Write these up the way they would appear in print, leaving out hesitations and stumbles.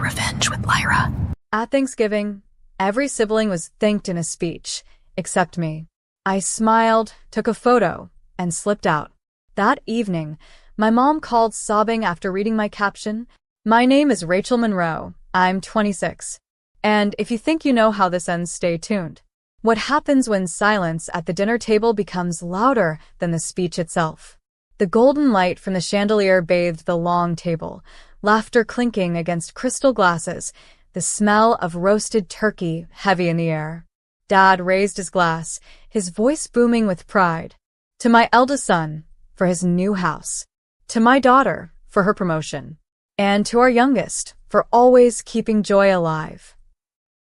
revenge with Lyra. At Thanksgiving, every sibling was thanked in a speech, except me. I smiled, took a photo, and slipped out. That evening, my mom called sobbing after reading my caption. My name is Rachel Monroe. I'm 26. And if you think you know how this ends, stay tuned. What happens when silence at the dinner table becomes louder than the speech itself? The golden light from the chandelier bathed the long table, laughter clinking against crystal glasses, the smell of roasted turkey heavy in the air. Dad raised his glass, his voice booming with pride. To my eldest son, for his new house. To my daughter, for her promotion. And to our youngest, for always keeping joy alive.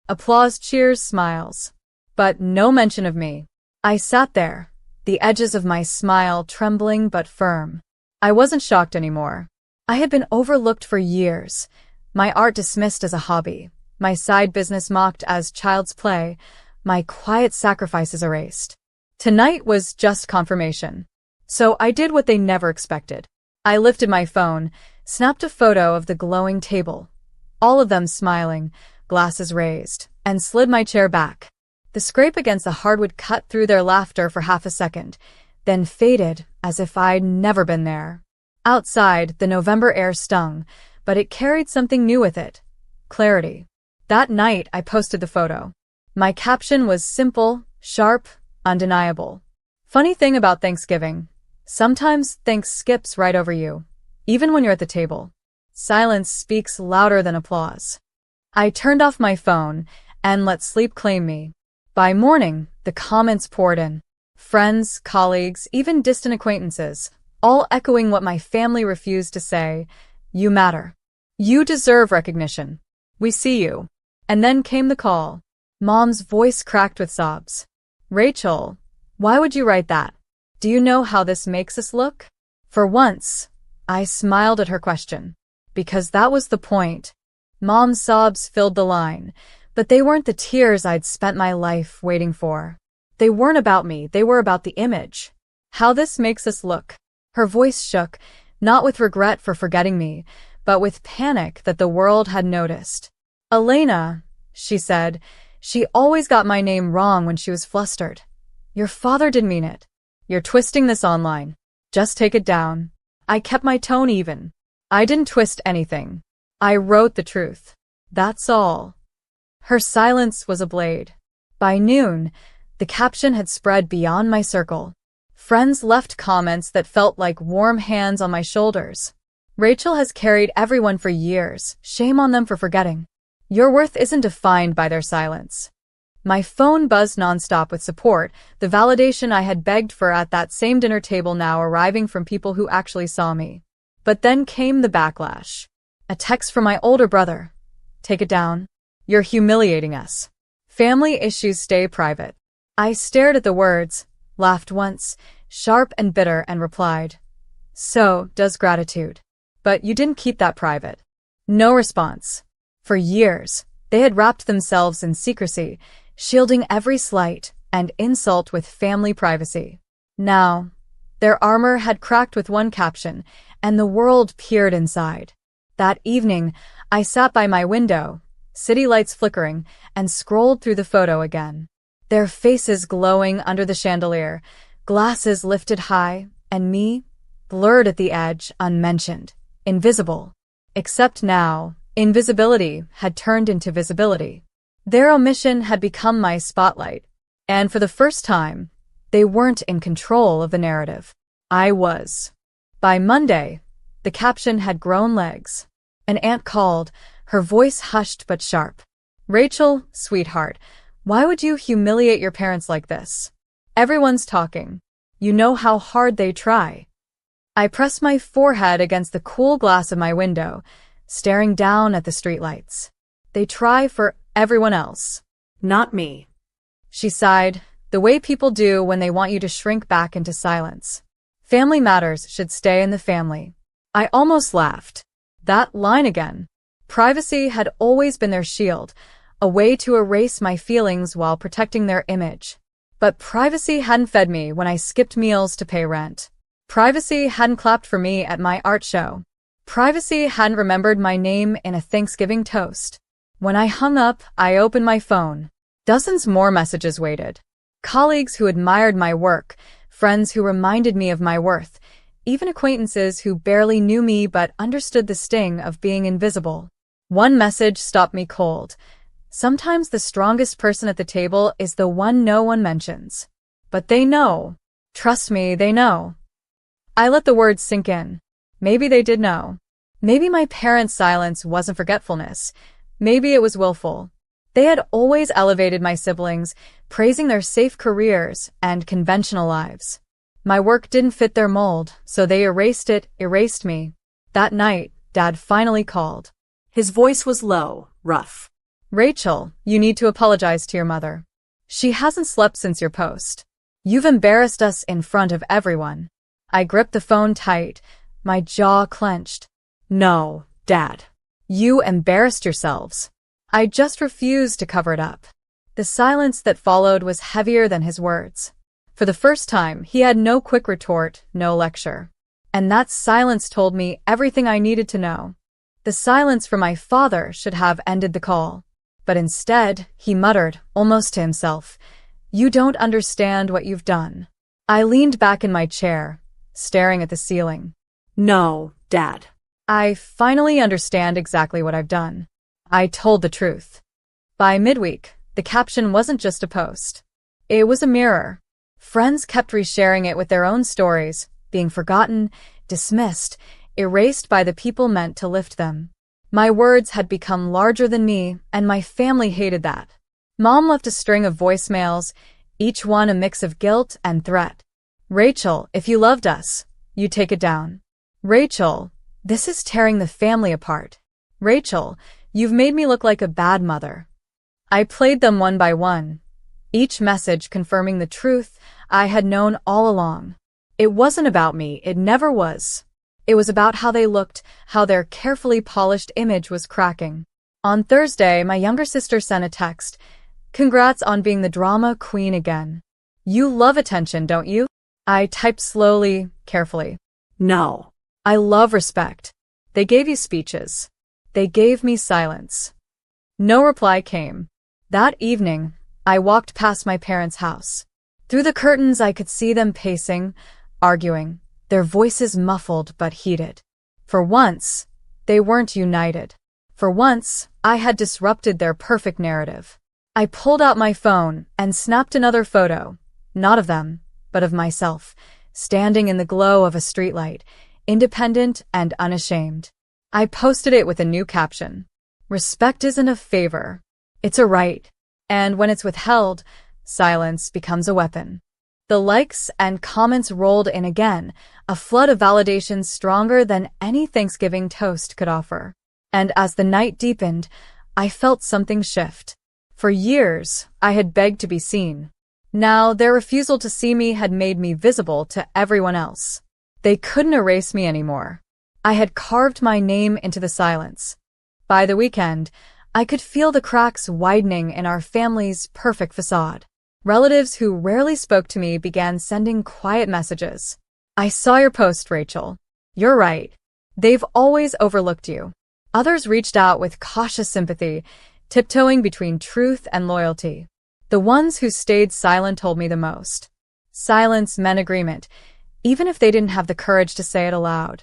Applause, cheers, smiles. But no mention of me. I sat there, the edges of my smile trembling but firm. I wasn't shocked anymore. I had been overlooked for years. My art dismissed as a hobby. My side business mocked as child's play. My quiet sacrifices erased. Tonight was just confirmation. So I did what they never expected. I lifted my phone, snapped a photo of the glowing table, all of them smiling, glasses raised, and slid my chair back. The scrape against the hardwood cut through their laughter for half a second, then faded as if I'd never been there. Outside, the November air stung, but it carried something new with it. Clarity. That night, I posted the photo. My caption was simple, sharp, undeniable. Funny thing about Thanksgiving. Sometimes thanks skips right over you, even when you're at the table. Silence speaks louder than applause. I turned off my phone and let sleep claim me. By morning, the comments poured in. Friends, colleagues, even distant acquaintances, all echoing what my family refused to say. You matter. You deserve recognition. We see you. And then came the call. Mom's voice cracked with sobs. Rachel, why would you write that? Do you know how this makes us look? For once, I smiled at her question. Because that was the point. Mom's sobs filled the line, but they weren't the tears I'd spent my life waiting for. They weren't about me, they were about the image. How this makes us look. Her voice shook, not with regret for forgetting me, but with panic that the world had noticed. Elena, she said, she always got my name wrong when she was flustered. Your father didn't mean it. You're twisting this online. Just take it down. I kept my tone even. I didn't twist anything. I wrote the truth. That's all. Her silence was a blade. By noon, the caption had spread beyond my circle. Friends left comments that felt like warm hands on my shoulders. Rachel has carried everyone for years. Shame on them for forgetting. Your worth isn't defined by their silence. My phone buzzed nonstop with support, the validation I had begged for at that same dinner table now arriving from people who actually saw me. But then came the backlash. A text from my older brother. Take it down. You're humiliating us. Family issues stay private. I stared at the words, laughed once, sharp and bitter, and replied, so does gratitude. But you didn't keep that private. No response. For years, they had wrapped themselves in secrecy, shielding every slight and insult with family privacy. Now, their armor had cracked with one caption, and the world peered inside. That evening, I sat by my window, city lights flickering, and scrolled through the photo again. Their faces glowing under the chandelier, glasses lifted high, and me, blurred at the edge, unmentioned, invisible. Except now, invisibility had turned into visibility. Their omission had become my spotlight, and for the first time, they weren't in control of the narrative. I was. By Monday, the caption had grown legs. An aunt called, her voice hushed but sharp. Rachel, sweetheart, why would you humiliate your parents like this? Everyone's talking. You know how hard they try. I pressed my forehead against the cool glass of my window, staring down at the streetlights. They try for everyone else. Not me. She sighed, the way people do when they want you to shrink back into silence. Family matters should stay in the family. I almost laughed. That line again. Privacy had always been their shield, a way to erase my feelings while protecting their image. But privacy hadn't fed me when I skipped meals to pay rent. Privacy hadn't clapped for me at my art show. Privacy hadn't remembered my name in a Thanksgiving toast. When I hung up, I opened my phone. Dozens more messages waited. Colleagues who admired my work, friends who reminded me of my worth, even acquaintances who barely knew me but understood the sting of being invisible. One message stopped me cold. Sometimes the strongest person at the table is the one no one mentions. But they know. Trust me, they know. I let the words sink in. Maybe they did know. Maybe my parents' silence wasn't forgetfulness. Maybe it was willful. They had always elevated my siblings, praising their safe careers and conventional lives. My work didn't fit their mold, so they erased me. That night, Dad finally called. His voice was low, rough. Rachel, you need to apologize to your mother. She hasn't slept since your post. You've embarrassed us in front of everyone. I gripped the phone tight, my jaw clenched. No, Dad. You embarrassed yourselves. I just refused to cover it up. The silence that followed was heavier than his words. For the first time, he had no quick retort, no lecture. And that silence told me everything I needed to know. The silence from my father should have ended the call. But instead, he muttered, almost to himself, "You don't understand what you've done." I leaned back in my chair, staring at the ceiling. No, Dad. I finally understand exactly what I've done. I told the truth. By midweek, the caption wasn't just a post. It was a mirror. Friends kept resharing it with their own stories, being forgotten, dismissed, erased by the people meant to lift them. My words had become larger than me, and my family hated that. Mom left a string of voicemails, each one a mix of guilt and threat. Rachel, if you loved us, you'd take it down. Rachel, this is tearing the family apart. Rachel, you've made me look like a bad mother. I played them one by one, each message confirming the truth I had known all along. It wasn't about me, it never was. It was about how they looked, how their carefully polished image was cracking. On Thursday, my younger sister sent a text. "Congrats on being the drama queen again. You love attention, don't you?" I typed slowly, carefully. No. I love respect. They gave you speeches. They gave me silence. No reply came. That evening, I walked past my parents' house. Through the curtains, I could see them pacing, arguing, their voices muffled but heated. For once, they weren't united. For once, I had disrupted their perfect narrative. I pulled out my phone and snapped another photo, not of them, but of myself, standing in the glow of a streetlight, independent and unashamed. I posted it with a new caption. Respect isn't a favor. It's a right. And when it's withheld, silence becomes a weapon. The likes and comments rolled in again, a flood of validation stronger than any Thanksgiving toast could offer. And as the night deepened, I felt something shift. For years, I had begged to be seen. Now, their refusal to see me had made me visible to everyone else. They couldn't erase me anymore. I had carved my name into the silence. By the weekend, I could feel the cracks widening in our family's perfect facade. Relatives who rarely spoke to me began sending quiet messages. "I saw your post, Rachel. You're right. They've always overlooked you." Others reached out with cautious sympathy, tiptoeing between truth and loyalty. The ones who stayed silent told me the most. Silence meant agreement, even if they didn't have the courage to say it aloud.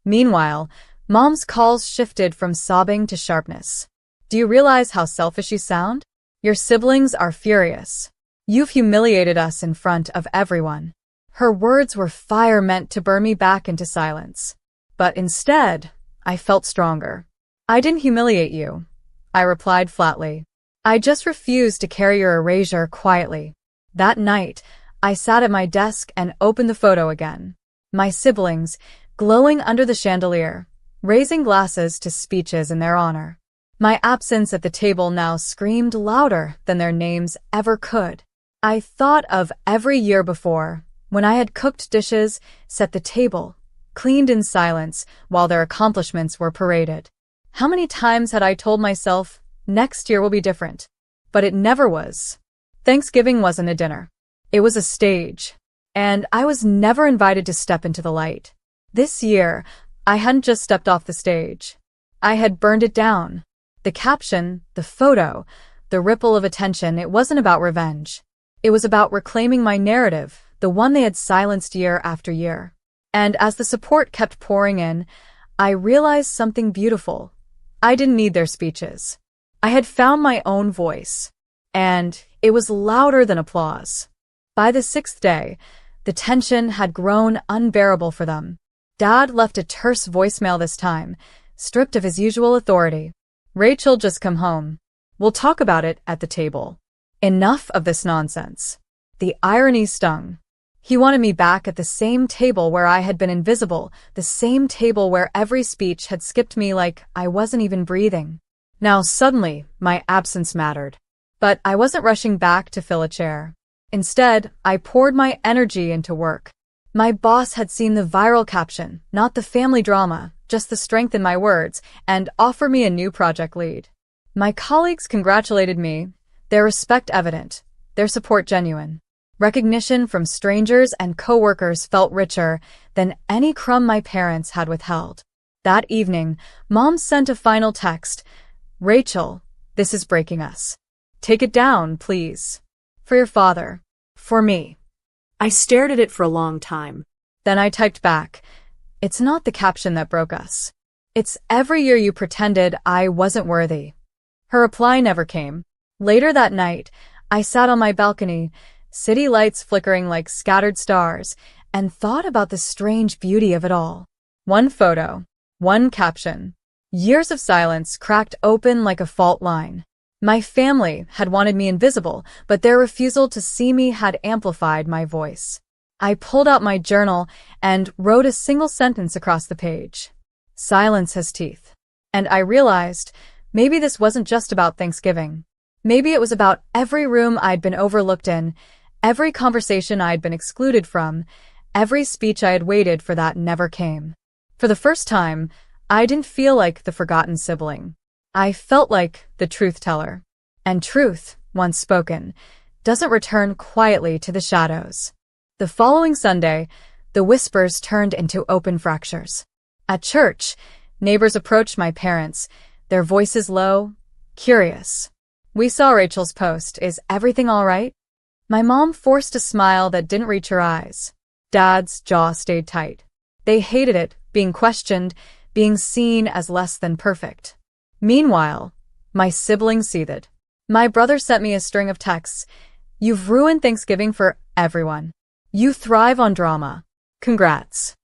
Meanwhile, Mom's calls shifted from sobbing to sharpness. "Do you realize how selfish you sound? Your siblings are furious. You've humiliated us in front of everyone." Her words were fire meant to burn me back into silence. But instead, I felt stronger. "I didn't humiliate you," I replied flatly. "I just refused to carry your erasure quietly." That night, I sat at my desk and opened the photo again. My siblings, glowing under the chandelier, raising glasses to speeches in their honor. My absence at the table now screamed louder than their names ever could. I thought of every year before, when I had cooked dishes, set the table, cleaned in silence while their accomplishments were paraded. How many times had I told myself, next year will be different? But it never was. Thanksgiving wasn't a dinner. It was a stage, and I was never invited to step into the light. This year, I hadn't just stepped off the stage. I had burned it down. The caption, the photo, the ripple of attention, it wasn't about revenge. It was about reclaiming my narrative, the one they had silenced year after year. And as the support kept pouring in, I realized something beautiful. I didn't need their speeches. I had found my own voice, and it was louder than applause. By the 6th day, the tension had grown unbearable for them. Dad left a terse voicemail this time, stripped of his usual authority. "Rachel, just come home. We'll talk about it at the table." Enough of this nonsense. The irony stung. He wanted me back at the same table where I had been invisible, the same table where every speech had skipped me like I wasn't even breathing. Now suddenly, my absence mattered. But I wasn't rushing back to fill a chair. Instead, I poured my energy into work. My boss had seen the viral caption, not the family drama, just the strength in my words, and offered me a new project lead. My colleagues congratulated me, their respect evident, their support genuine. Recognition from strangers and coworkers felt richer than any crumb my parents had withheld. That evening, Mom sent a final text. "Rachel, this is breaking us. Take it down, please. For your father. For me." I stared at it for a long time. Then I typed back, "It's not the caption that broke us. It's every year you pretended I wasn't worthy." Her reply never came. Later that night, I sat on my balcony, city lights flickering like scattered stars, and thought about the strange beauty of it all. One photo, one caption. Years of silence cracked open like a fault line. My family had wanted me invisible, but their refusal to see me had amplified my voice. I pulled out my journal and wrote a single sentence across the page. "Silence has teeth." And I realized maybe this wasn't just about Thanksgiving. Maybe it was about every room I'd been overlooked in, every conversation I'd been excluded from, every speech I had waited for that never came. For the first time, I didn't feel like the forgotten sibling. I felt like the truth teller. And truth, once spoken, doesn't return quietly to the shadows. The following Sunday, the whispers turned into open fractures. At church, neighbors approached my parents, their voices low, curious. "We saw Rachel's post. Is everything all right?" My mom forced a smile that didn't reach her eyes. Dad's jaw stayed tight. They hated it, being questioned, being seen as less than perfect. Meanwhile, my siblings seethed. My brother sent me a string of texts. "You've ruined Thanksgiving for everyone. You thrive on drama. Congrats."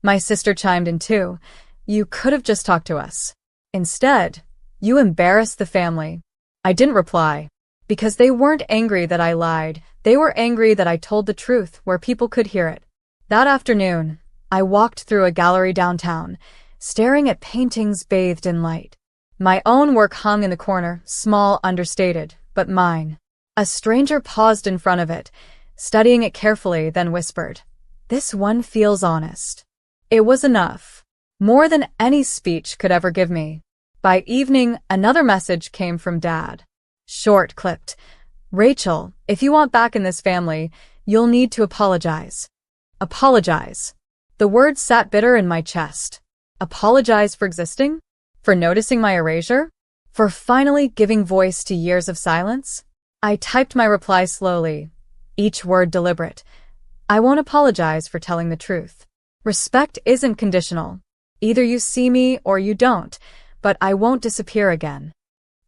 My sister chimed in too. "You could have just talked to us. Instead, you embarrassed the family." I didn't reply, because they weren't angry that I lied. They were angry that I told the truth where people could hear it. That afternoon, I walked through a gallery downtown, staring at paintings bathed in light. My own work hung in the corner, small, understated, but mine. A stranger paused in front of it, studying it carefully, then whispered, "This one feels honest." It was enough. More than any speech could ever give me. By evening, another message came from Dad. Short, clipped. "Rachel, if you want back in this family, you'll need to apologize." Apologize. The word sat bitter in my chest. Apologize for existing? For noticing my erasure? For finally giving voice to years of silence? I typed my reply slowly, each word deliberate. I won't apologize for telling the truth. Respect isn't conditional. Either you see me or you don't, but I won't disappear again.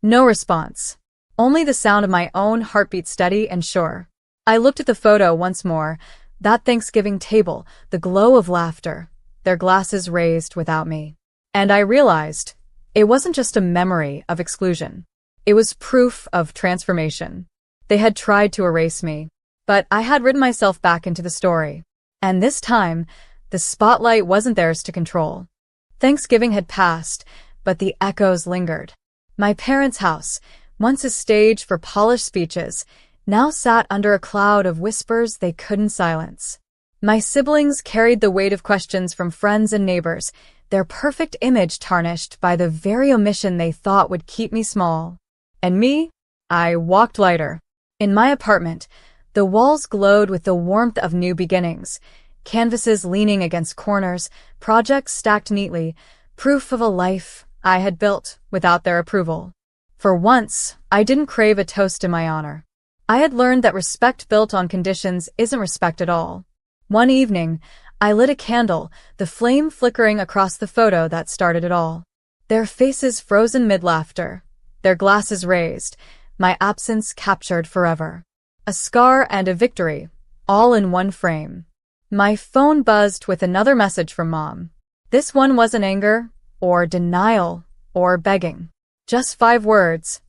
No response. Only the sound of my own heartbeat, steady and sure. I looked at the photo once more, that Thanksgiving table, the glow of laughter, their glasses raised without me. And I realized it wasn't just a memory of exclusion. It was proof of transformation. They had tried to erase me, but I had written myself back into the story. And this time, the spotlight wasn't theirs to control. Thanksgiving had passed, but the echoes lingered. My parents' house, once a stage for polished speeches, now sat under a cloud of whispers they couldn't silence. My siblings carried the weight of questions from friends and neighbors, their perfect image tarnished by the very omission they thought would keep me small. And me? I walked lighter. In my apartment, the walls glowed with the warmth of new beginnings. Canvases leaning against corners, projects stacked neatly, proof of a life I had built without their approval. For once, I didn't crave a toast in my honor. I had learned that respect built on conditions isn't respect at all. One evening, I lit a candle, the flame flickering across the photo that started it all. Their faces frozen mid-laughter, their glasses raised, my absence captured forever. A scar and a victory, all in one frame. My phone buzzed with another message from Mom. This one wasn't anger, or denial, or begging. Just 5 words.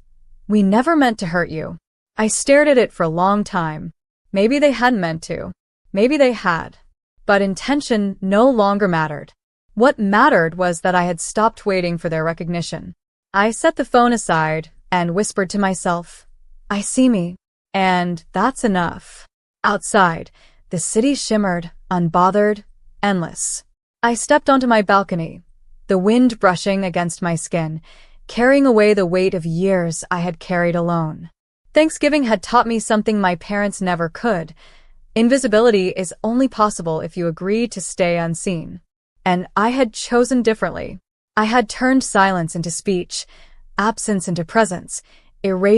We never meant to hurt you. I stared at it for a long time. Maybe they hadn't meant to. Maybe they had. But intention no longer mattered. What mattered was that I had stopped waiting for their recognition. I set the phone aside and whispered to myself, I see me. And that's enough. Outside, the city shimmered, unbothered, endless. I stepped onto my balcony, the wind brushing against my skin, carrying away the weight of years I had carried alone. Thanksgiving had taught me something my parents never could. Invisibility is only possible if you agree to stay unseen. And I had chosen differently. I had turned silence into speech, absence into presence, erased